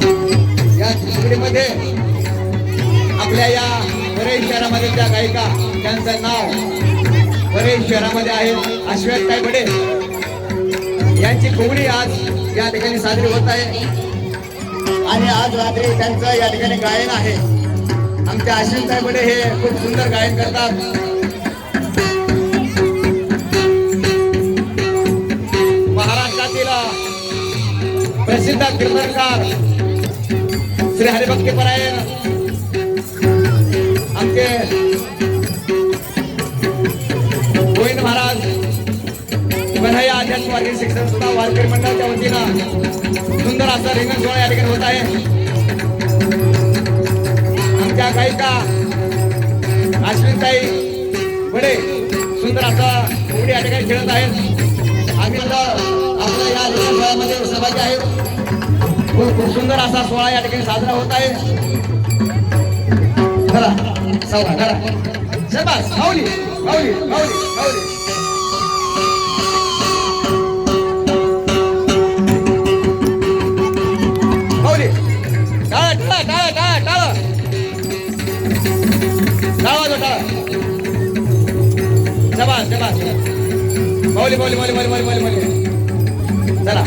या चित्रकडीमध्ये आपल्या या वरई शहरामध्ये त्या गायिका त्यांचं नाव वरई शहरामध्ये आहे अश्वेताई बडे यांची फुगडी आज या ठिकाणी साजरी होत आहे आणि आज रात्री त्यांचं या ठिकाणी गायन आहे। आमच्या अश्विनताई बडे हे खूप सुंदर गायन करतात। महाराष्ट्रातील प्रसिद्ध कीर्तनकार श्री हरिभक्तीपरायण आमचे गोविंद महाराज वनया अध्यात्मवादी शिक्षण सुद्धा वारकरी मंडळाच्या वतीनं सुंदर असा रिंगण सोहळा या ठिकाणी होत आहे। आमच्या गायिका अश्विनताई बडे सुंदर असा फुगडी या ठिकाणी खेळत आहेत। आम्ही आपल्या या रिंगण सोहळ्यामध्ये सहभागी आहेत। खूप सुंदर असा सोहळा या ठिकाणी साजरा होत आहे। चला सावरा करा शाबास माऊली माऊली माऊली माऊली माऊली टाळा टाळा टाळा टाळा टाळा टाळा जो टाळा शाबास शाबास माऊली माऊली माऊली माऊली माऊली माऊली चला।